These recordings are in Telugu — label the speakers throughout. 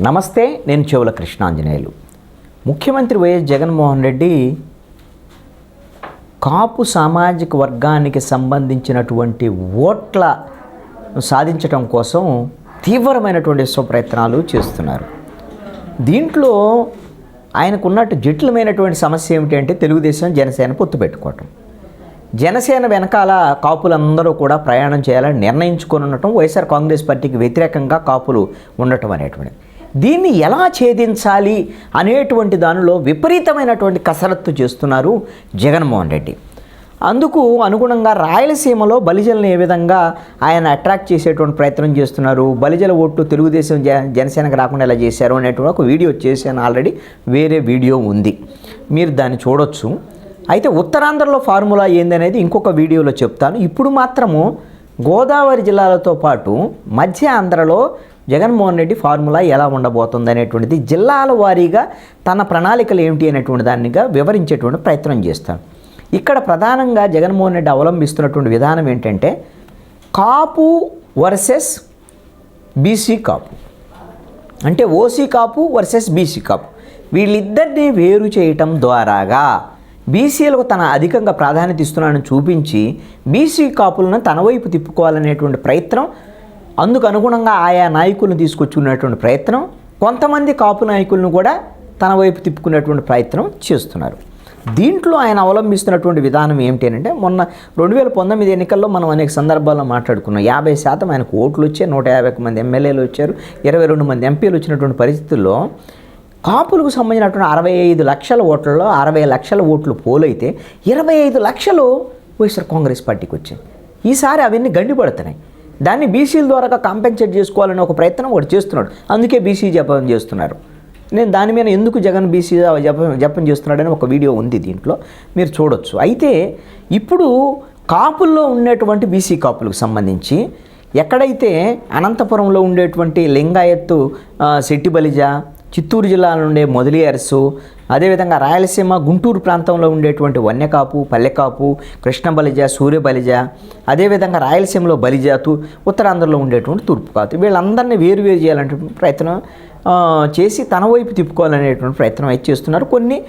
Speaker 1: నమస్తే, నేను చెవుల కృష్ణాంజనేయులు. ముఖ్యమంత్రి వైఎస్ జగన్మోహన్ రెడ్డి కాపు సామాజిక వర్గానికి సంబంధించినటువంటి ఓట్ల సాధించడం కోసం తీవ్రమైనటువంటి ప్రయత్నాలు చేస్తున్నారు. దీంట్లో ఆయనకున్నట్టు జటిలమైనటువంటి సమస్య ఏమిటి అంటే తెలుగుదేశం జనసేన పొత్తు పెట్టుకోవటం. జనసేన వెనకాల కాపులందరూ కూడా ప్రయాణం చేయాలని నిర్ణయించుకొని ఉండటం, వైఎస్ఆర్ కాంగ్రెస్ పార్టీకి వ్యతిరేకంగా కాపులు ఉండటం అనేటువంటిది. దీన్ని ఎలా ఛేదించాలి అనేటువంటి దానిలో విపరీతమైనటువంటి కసరత్తు చేస్తున్నారు జగన్మోహన్ రెడ్డి. అందుకు అనుగుణంగా రాయలసీమలో బలిజలను ఏ విధంగా ఆయన అట్రాక్ట్ చేసేటువంటి ప్రయత్నం చేస్తున్నారు, బలిజల ఓట్లు తెలుగుదేశం జనసేనకు రాకుండా ఎలా చేశారు అనేటువంటి ఒక వీడియో చేశాను. ఆల్రెడీ వేరే వీడియో ఉంది, మీరు దాన్ని చూడొచ్చు. అయితే ఉత్తరాంధ్రలో ఫార్ములా ఏందనేది ఇంకొక వీడియోలో చెప్తాను. ఇప్పుడు మాత్రము గోదావరి జిల్లాలతో పాటు మధ్య ఆంధ్రలో జగన్మోహన్ రెడ్డి ఫార్ములా ఎలా ఉండబోతుంది అనేటువంటిది జిల్లాల వారీగా తన ప్రణాళికలు ఏమిటి అనేటువంటి దానిగా వివరించేటువంటి ప్రయత్నం చేస్తాను. ఇక్కడ ప్రధానంగా జగన్మోహన్ రెడ్డి అవలంబిస్తున్నటువంటి విధానం ఏంటంటే కాపు వర్సెస్ బీసీ కాపు, అంటే ఓసీ కాపు వర్సెస్ బీసీ కాపు, వీళ్ళిద్దరినీ వేరు చేయటం ద్వారాగా బీసీలకు తన అధికంగా ప్రాధాన్యత ఇస్తున్నానని చూపించి బీసీ కాపులను తన వైపు తిప్పుకోవాలనేటువంటి ప్రయత్నం, అందుకు అనుగుణంగా ఆయా నాయకులను తీసుకొచ్చుకునేటువంటి ప్రయత్నం, కొంతమంది కాపు నాయకులను కూడా తన వైపు తిప్పుకునేటువంటి ప్రయత్నం చేస్తున్నారు. దీంట్లో ఆయన అవలంబిస్తున్నటువంటి విధానం ఏమిటి అంటే మొన్న 2019 ఎన్నికల్లో మనం అనేక సందర్భాల్లో మాట్లాడుకున్నాం. 50% ఆయనకు ఓట్లు వచ్చాయి, 150 మంది ఎమ్మెల్యేలు వచ్చారు, 22 మంది ఎంపీలు వచ్చినటువంటి పరిస్థితుల్లో కాపులకు సంబంధించినటువంటి 65 లక్షల ఓట్లలో 60 లక్షల ఓట్లు పోలైతే 25 లక్షలు వైఎస్ఆర్ కాంగ్రెస్ పార్టీకి వచ్చాయి. ఈసారి అవన్నీ గండిపడుతున్నాయి. దాన్ని బీసీల ద్వారా కాంపెన్సేట్ చేసుకోవాలని ఒక ప్రయత్నం ఒకటి చేస్తున్నాడు. అందుకే బీసీ జపం చేస్తున్నారు. నేను దాని మీద ఎందుకు జగన్ బీసీ జపం చేస్తున్నాడని ఒక వీడియో ఉంది, దీంట్లో మీరు చూడొచ్చు. అయితే ఇప్పుడు కాపుల్లో ఉండేటువంటి బీసీ కాపులకు సంబంధించి ఎక్కడైతే అనంతపురంలో ఉండేటువంటి లింగాయత్తు, శెట్టి బలిజ, చిత్తూరు జిల్లాలో ఉండే మొదలియర్సు, అదేవిధంగా రాయలసీమ గుంటూరు ప్రాంతంలో ఉండేటువంటి వన్యకాపు, పల్లెకాపు, కృష్ణ బలిజ, సూర్య బలిజ, అదేవిధంగా రాయలసీమలో బలిజాతు, ఉత్తరాంధ్రలో ఉండేటువంటి తూర్పు కాపు, వీళ్ళందరినీ వేరు చేయాలంటే ప్రయత్నం చేసి తన వైపు తిప్పుకోవాలనేటువంటి ప్రయత్నం అయితే చేస్తున్నారు. కొన్ని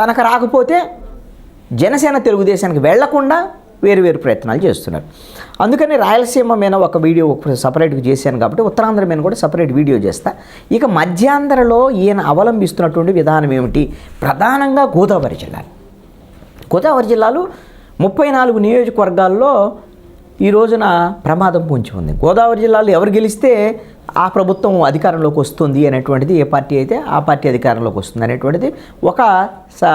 Speaker 1: తనకు రాకపోతే జనసేన తెలుగుదేశానికి వెళ్లకుండా వేరు ప్రయత్నాలు చేస్తున్నారు. అందుకని రాయలసీమ మీద ఒక వీడియో సపరేట్గా చేశాను కాబట్టి ఉత్తరాంధ్ర మీద కూడా సపరేట్ వీడియో చేస్తా. ఇక మధ్యాంధ్రలో ఈయన అవలంబిస్తున్నటువంటి విధానం ఏమిటి? ప్రధానంగా గోదావరి జిల్లాలు 34 నియోజకవర్గాల్లో ఈ రోజున ప్రమాదం పొంచి ఉంది. గోదావరి జిల్లాలో ఎవరు గెలిస్తే ఆ ప్రభుత్వం అధికారంలోకి వస్తుంది అనేటువంటిది, ఏ పార్టీ అయితే ఆ పార్టీ అధికారంలోకి వస్తుంది అనేటువంటిది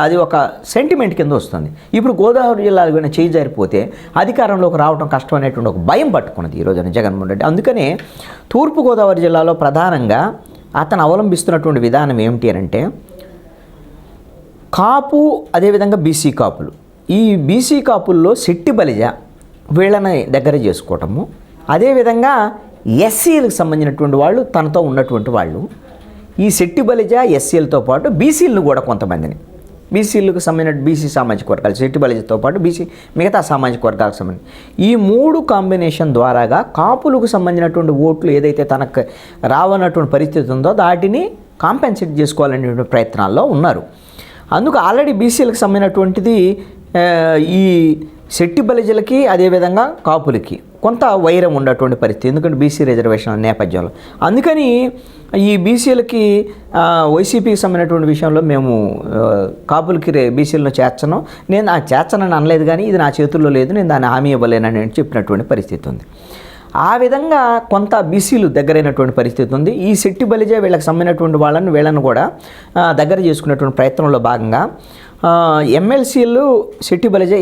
Speaker 1: అది ఒక సెంటిమెంట్ కింద వస్తుంది. ఇప్పుడు గోదావరి జిల్లాలో కానీ చేయి జారిపోతే అధికారంలోకి రావడం కష్టం అనేటువంటి ఒక భయం పట్టుకున్నది ఈ రోజున జగన్మోహన్ రెడ్డి. అందుకనే తూర్పుగోదావరి జిల్లాలో ప్రధానంగా అతను అవలంబిస్తున్నటువంటి విధానం ఏమిటి అంటే కాపు, అదేవిధంగా బీసీ కాపులు, ఈ బీసీ కాపుల్లో శెట్టి బలిజ వీళ్ళని దగ్గర చేసుకోవటము, అదేవిధంగా ఎస్సీలకు సంబంధించినటువంటి వాళ్ళు తనతో ఉన్నటువంటి వాళ్ళు, ఈ శెట్టి బలిజ ఎస్సీలతో పాటు బీసీలను కూడా కొంతమందిని, బీసీలకు సంబంధించిన బీసీ సామాజిక వర్గాలు, శెట్టి బలిజతో పాటు బీసీ మిగతా సామాజిక వర్గాలకు సంబంధించి ఈ 3 కాంబినేషన్ ద్వారాగా కాపులకు సంబంధించినటువంటి ఓట్లు ఏదైతే తనకు రావన్నటువంటి పరిస్థితి ఉందో వాటిని కాంపెన్సేట్ చేసుకోవాలనే ప్రయత్నాల్లో ఉన్నారు. అందుకు ఆల్రెడీ బీసీలకు సంబంధించినటువంటిది ఈ శెట్టి బలిజలకి అదేవిధంగా కాపులకి కొంత వైరం ఉన్నటువంటి పరిస్థితి, ఎందుకంటే బీసీ రిజర్వేషన్ నేపథ్యంలో. అందుకని ఈ బీసీలకి వైసీపీకి సంబంధించినటువంటి విషయంలో మేము కాపులకి బీసీలను చేర్చను, నేను ఆ చేర్చనని అనలేదు, కానీ ఇది నా చేతుల్లో లేదు, నేను దాన్ని హామీ ఇవ్వలేనని చెప్పినటువంటి పరిస్థితి ఉంది. ఆ విధంగా కొంత బీసీలు దగ్గరైనటువంటి పరిస్థితి ఉంది. ఈ శెట్టి బలిజ వీళ్ళకి సంబంధించినటువంటి వీళ్ళను కూడా దగ్గర చేసుకునేటువంటి ప్రయత్నంలో భాగంగా ఎమ్మెల్సీలు శెట్టి బలిజ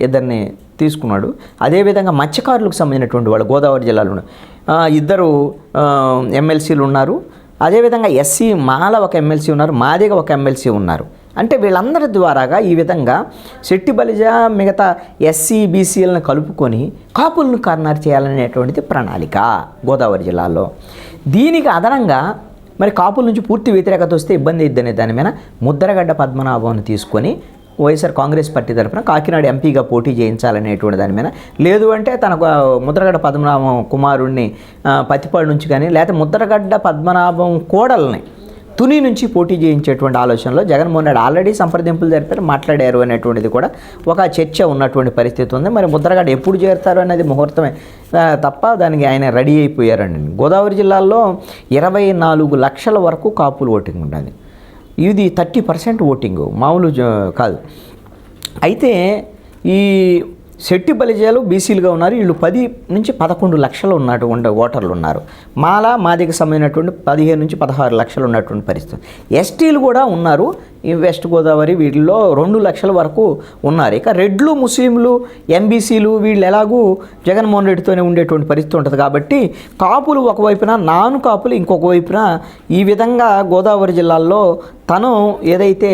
Speaker 1: ఇద్దరిని తీసుకున్నాడు. అదేవిధంగా మత్స్యకారులకు సంబంధించినటువంటి వాళ్ళు గోదావరి జిల్లాలో 2 ఎమ్మెల్సీలు ఉన్నారు. అదేవిధంగా ఎస్సీ మాల ఒక ఎమ్మెల్సీ ఉన్నారు, మాదిగ ఒక ఎమ్మెల్సీ ఉన్నారు. అంటే వీళ్ళందరి ద్వారాగా ఈ విధంగా శెట్టి బలిజ మిగతా ఎస్సీ బీసీలను కలుపుకొని కాపులను కార్నర్ చేయాలనేటువంటిది ప్రణాళిక గోదావరి జిల్లాలో. దీనికి అదనంగా మరి కాపుల నుంచి పూర్తి వ్యతిరేకత వస్తే ఇబ్బంది అయిద్దనే దాని మీద ముద్రగడ్డ పద్మనాభంను తీసుకొని వైఎస్ఆర్ కాంగ్రెస్ పార్టీ తరఫున కాకినాడ ఎంపీగా పోటీ చేయించాలనేటువంటి దాని మీద, లేదు అంటే తనకు ముద్రగడ్డ పద్మనాభం కుమారుణ్ణి పత్తిపాడు నుంచి కానీ, లేకపోతే ముద్రగడ్డ పద్మనాభం కోడల్ని తుని నుంచి పోటీ చేయించేటువంటి ఆలోచనలో జగన్మోహన్ రెడ్డి ఆల్రెడీ సంప్రదింపులు జరిపారు, మాట్లాడారు అనేటువంటిది కూడా ఒక చర్చ ఉన్నటువంటి పరిస్థితి ఉంది. మరి ముద్రగడ్డ ఎప్పుడు చేరుతారు అనేది ముహూర్తమే తప్ప దానికి ఆయన రెడీ అయిపోయారండి. గోదావరి జిల్లాలో 24 లక్షల వరకు కాపులు ఓటింగ్ ఉన్నది. ఇది 30% ఓటింగ్, మామూలు కాదు. అయితే ఈ శెట్టి బలిజాలు బీసీలుగా ఉన్నారు. వీళ్ళు 10 నుంచి 11 లక్షలు ఉన్నటువంటి ఓటర్లు ఉన్నారు. మాదికి సంబంధించినటువంటి 15 నుంచి 16 లక్షలు ఉన్నటువంటి పరిస్థితి. ఎస్టీలు కూడా ఉన్నారు. ఈ వెస్ట్ గోదావరి వీటిల్లో 2 లక్షల వరకు ఉన్నారు. ఇక రెడ్లు, ముస్లింలు, ఎంబీసీలు వీళ్ళు ఎలాగూ జగన్మోహన్ రెడ్డితోనే ఉండేటువంటి పరిస్థితి ఉంటుంది. కాబట్టి కాపులు ఒకవైపున, నాను కాపులు ఇంకొక వైపున, ఈ విధంగా గోదావరి జిల్లాల్లో తను ఏదైతే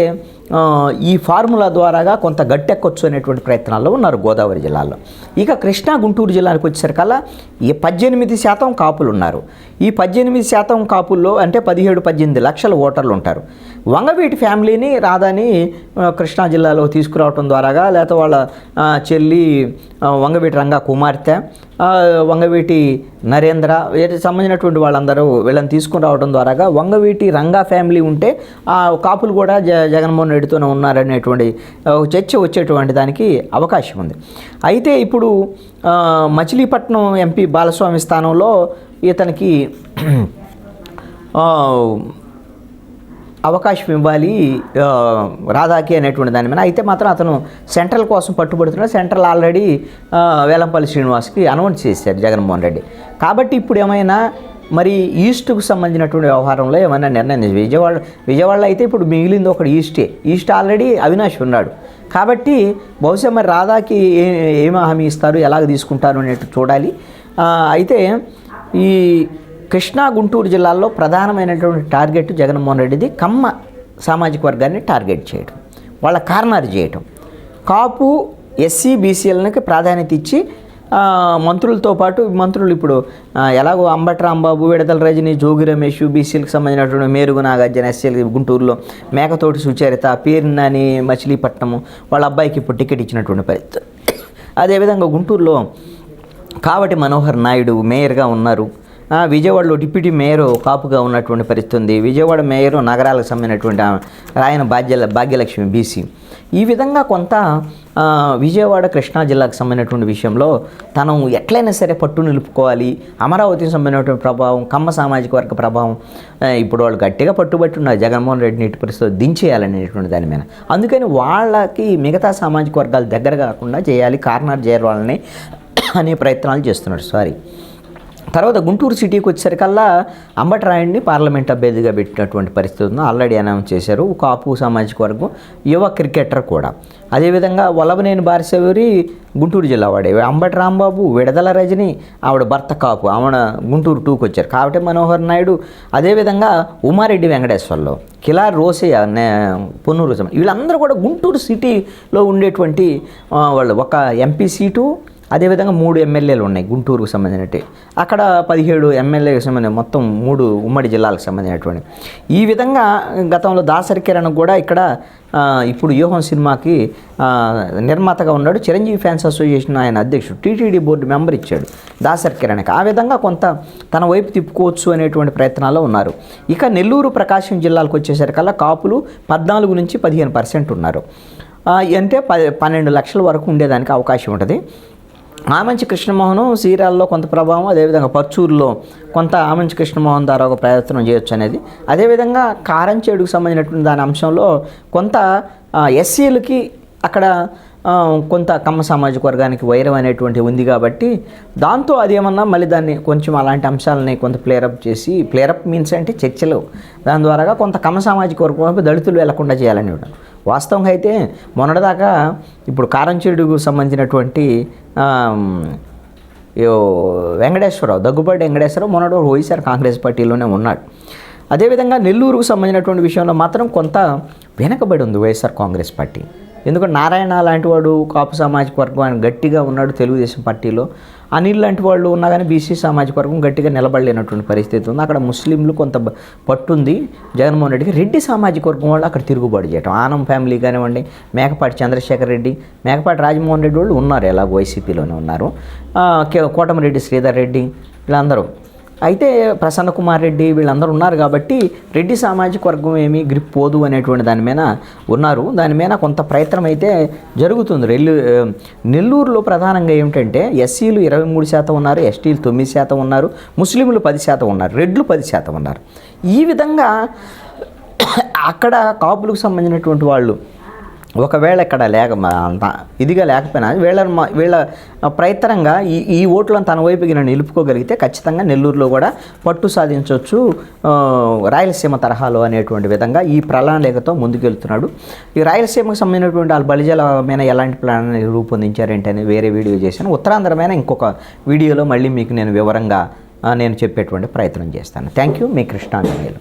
Speaker 1: ఈ ఫార్ములా ద్వారాగా కొంత గట్టెక్కొచ్చు అనేటువంటి ప్రయత్నాల్లో ఉన్నారు గోదావరి జిల్లాలో. ఇక కృష్ణా, గుంటూరు జిల్లానికి వచ్చేసరికల్లా ఈ 18% కాపులు ఉన్నారు. ఈ 18% కాపుల్లో అంటే 17-18 లక్షల ఓటర్లు ఉంటారు. వంగవీటి ఫ్యామిలీని రాధాని కృష్ణా జిల్లాలో తీసుకురావడం ద్వారాగా, లేకపోతే వాళ్ళ చెల్లి వంగవీటి రంగా కుమార్తె, వంగవీటి నరేంద్ర వీటికి సంబంధించినటువంటి వాళ్ళందరూ వీళ్ళని తీసుకుని రావడం ద్వారాగా వంగవీటి రంగా ఫ్యామిలీ ఉంటే కాపులు కూడా జగన్మోహన్ రెడ్డితోనే ఉన్నారనేటువంటి చర్చ వచ్చేటువంటి దానికి అవకాశం ఉంది. అయితే ఇప్పుడు మచిలీపట్నం ఎంపీ బాలస్వామి స్థానంలో ఇతనికి అవకాశం ఇవ్వాలి రాధాకి అనేటువంటి దాని మీద. అయితే మాత్రం అతను సెంట్రల్ కోసం పట్టుబడుతున్నాడు. సెంట్రల్ ఆల్రెడీ వేలంపల్లి శ్రీనివాస్కి అనౌన్స్ చేశారు జగన్మోహన్ రెడ్డి. కాబట్టి ఇప్పుడు ఏమైనా మరి ఈస్ట్కు సంబంధించినటువంటి వ్యవహారంలో ఏమైనా నిర్ణయం విజయవాడలో అయితే ఇప్పుడు మిగిలింది ఒకటి ఈస్ట్ ఆల్రెడీ అవినాష్ ఉన్నాడు. కాబట్టి బహుశా మరి రాధాకి ఏమి హామీ ఇస్తారు, ఎలాగ తీసుకుంటారు అనేట్టు చూడాలి. అయితే ఈ కృష్ణా, గుంటూరు జిల్లాల్లో ప్రధానమైనటువంటి టార్గెట్ జగన్మోహన్ రెడ్డిది కమ్మ సామాజిక వర్గాన్ని టార్గెట్ చేయడం, వాళ్ళ కార్నర్ చేయటం. కాపు, ఎస్సీ, బీసీలకి ప్రాధాన్యత ఇచ్చి మంత్రులతో పాటు మంత్రులు ఇప్పుడు ఎలాగో అంబటి రాంబాబు, విడదల రజని, జోగి రమేష్, బీసీలకు సంబంధించినటువంటి మేరుగు నాగార్జున, ఎస్సీలు గుంటూరులో మేకతోటి సుచరిత, పేరునాని మచిలీపట్నము వాళ్ళ అబ్బాయికి ఇప్పుడు టికెట్ ఇచ్చినటువంటి పరిస్థితి. అదేవిధంగా గుంటూరులో కావటి మనోహర్ నాయుడు మేయర్గా ఉన్నారు. విజయవాడలో డిప్యూటీ మేయర్ కాపుగా ఉన్నటువంటి పరిస్థితి ఉంది. విజయవాడ మేయర్ నగరాలకు సంబంధించినటువంటి రాయన భాగ్యలక్ష్మి బీసీ. ఈ విధంగా కొంత విజయవాడ, కృష్ణా జిల్లాకు సంబంధించినటువంటి విషయంలో తను ఎట్లయినా సరే పట్టు నిలుపుకోవాలి. అమరావతికి సంబంధించినటువంటి ప్రభావం, కమ్మ సామాజిక వర్గ ప్రభావం ఇప్పుడు వాళ్ళు గట్టిగా పట్టుబట్టి ఉన్నారు. జగన్మోహన్ రెడ్డిని ఇటు పరిస్థితి దించేయాలనేటువంటి దాని మీద. అందుకని వాళ్ళకి మిగతా సామాజిక వర్గాలు దగ్గర కాకుండా చేయాలి, కార్నర్ చేయాలి వాళ్ళని అనే ప్రయత్నాలు చేస్తున్నారు. తర్వాత గుంటూరు సిటీకి వచ్చేసరికల్లా అంబటి రాయుడిని పార్లమెంట్ అభ్యర్థిగా పెట్టినటువంటి పరిస్థితి ఉంది. ఆల్రెడీ అనౌన్స్ చేశారు. కాపు సామాజిక వర్గం, యువ క్రికెటర్ కూడా. అదేవిధంగా వల్లభనేని బారిశౌరి గుంటూరు జిల్లా వాడే. అంబటి రాంబాబు, విడదల రజని ఆవిడ భర్త కాపు, ఆవిడ గుంటూరు 2కి వచ్చారు. కాబట్టి మనోహర్ నాయుడు, అదేవిధంగా ఉమారెడ్డి వెంకటేశ్వర్లో, కిలార్ రోసయ్య పొన్నూరు, వీళ్ళందరూ కూడా గుంటూరు సిటీలో ఉండేటువంటి వాళ్ళు. ఒక ఎంపీ సీటు, అదేవిధంగా 3 ఎమ్మెల్యేలు ఉన్నాయి గుంటూరుకు సంబంధించినట్టు. అక్కడ 17 ఎమ్మెల్యేలకు సంబంధించి మొత్తం 3 ఉమ్మడి జిల్లాలకు సంబంధించినటువంటి. ఈ విధంగా గతంలో దాసరి కిరణ్ కూడా ఇక్కడ ఇప్పుడు వ్యూహం సినిమాకి నిర్మాతగా ఉన్నాడు. చిరంజీవి ఫ్యాన్స్ అసోసియేషన్ ఆయన అధ్యక్షుడు, టీటీడీ బోర్డు మెంబర్ ఇచ్చాడు దాసరి కిరణ్కి. ఆ విధంగా కొంత తన వైపు తిప్పుకోవచ్చు అనేటువంటి ప్రయత్నాల్లో ఉన్నారు. ఇక నెల్లూరు, ప్రకాశం జిల్లాలకు వచ్చేసరికల్లా కాపులు 14 నుంచి 15% ఉన్నారు. అంటే 12 లక్షల వరకు ఉండేదానికి అవకాశం ఉంటుంది. ఆమంచి కృష్ణమోహన్ సీరాల్లో కొంత ప్రభావం, అదేవిధంగా పర్చూరులో కొంత ఆమంచి కృష్ణమోహన్ ద్వారా ఒక ప్రయత్నం చేయొచ్చు అనేది. అదేవిధంగా కారంచేడుకు సంబంధించినటువంటి దాని అంశంలో కొంత ఎస్సీలకి అక్కడ కొంత కమ్మ సామాజిక వర్గానికి వైరం అనేటువంటి ఉంది. కాబట్టి దాంతో అదేమన్నా మళ్ళీ దాన్ని కొంచెం అలాంటి అంశాలని కొంత ప్లేరప్ చేసి, ప్లేరప్ మీన్స్ అంటే చర్చలు, దాని ద్వారాగా కొంత కమ్మ సామాజిక వర్గం దళితులు వెళ్లకుండా చేయాలని ఉంటాను. వాస్తవంగా అయితే మొన్నటిదాకా ఇప్పుడు కారంచేడుకు సంబంధించినటువంటి వెంకటేశ్వరరావు, దగ్గుబాటి వెంకటేశ్వరరావు మొన్నటి వైఎస్ఆర్ కాంగ్రెస్ పార్టీలోనే ఉన్నాడు. అదేవిధంగా నెల్లూరుకు సంబంధించినటువంటి విషయంలో మాత్రం కొంత వెనకబడి ఉంది వైఎస్ఆర్ కాంగ్రెస్ పార్టీ. ఎందుకంటే నారాయణ లాంటి వాడు కాపు సామాజిక వర్గం ఆయన గట్టిగా ఉన్నాడు తెలుగుదేశం పార్టీలో. అనిల్ లాంటి వాళ్ళు ఉన్నా కానీ బీసీ సామాజిక వర్గం గట్టిగా నిలబడలేనటువంటి పరిస్థితి ఉంది. అక్కడ ముస్లింలు కొంత పట్టుంది జగన్మోహన్ రెడ్డికి. రెడ్డి సామాజిక వర్గం వాళ్ళు అక్కడ తిరుగుబాటు చేయటం, ఆనం ఫ్యామిలీ కానివ్వండి, మేకపాటి చంద్రశేఖర్ రెడ్డి, మేకపాటి రాజమోహన్ రెడ్డి వాళ్ళు ఉన్నారు, ఎలాగో వైసీపీలోనే ఉన్నారు, కోటమిరెడ్డి శ్రీధర్ రెడ్డి వీళ్ళందరూ. అయితే ప్రసన్న కుమార్ రెడ్డి వీళ్ళందరూ ఉన్నారు కాబట్టి రెడ్డి సామాజిక వర్గం ఏమీ గ్రిప్ పోదు అనేటువంటి దాని మీద ఉన్నారు. దాని మీద కొంత ప్రయత్నం అయితే జరుగుతుంది. నెల్లూరులో ప్రధానంగా ఏమిటంటే ఎస్సీలు 23% ఉన్నారు, ఎస్టీలు 9% ఉన్నారు, ముస్లింలు 10% ఉన్నారు, రెడ్లు 10% ఉన్నారు. ఈ విధంగా అక్కడ కాపులకు సంబంధించినటువంటి వాళ్ళు ఒకవేళ ఇక్కడ అంత ఇదిగా లేకపోయినా వీళ్ళ ప్రయత్నంగా ఈ ఓట్లను తన వైపుకి నిలుపుకోగలిగితే ఖచ్చితంగా నెల్లూరులో కూడా పట్టు సాధించవచ్చు రాయలసీమ తరహాలో అనేటువంటి విధంగా ఈ ప్రణాళికతో ముందుకెళ్తున్నాడు. ఈ రాయలసీమకు సంబంధించినటువంటి వాళ్ళ బలిజల మీద ఎలాంటి ప్లాన్ రూపొందించారేంటి అని వేరే వీడియో చేశాను. ఉత్తరాంధ్ర మీద ఇంకొక వీడియోలో మళ్ళీ మీకు నేను వివరంగా నేను చెప్పేటువంటి ప్రయత్నం చేస్తాను. Thank you. మీ కృష్ణాంజనేయులు.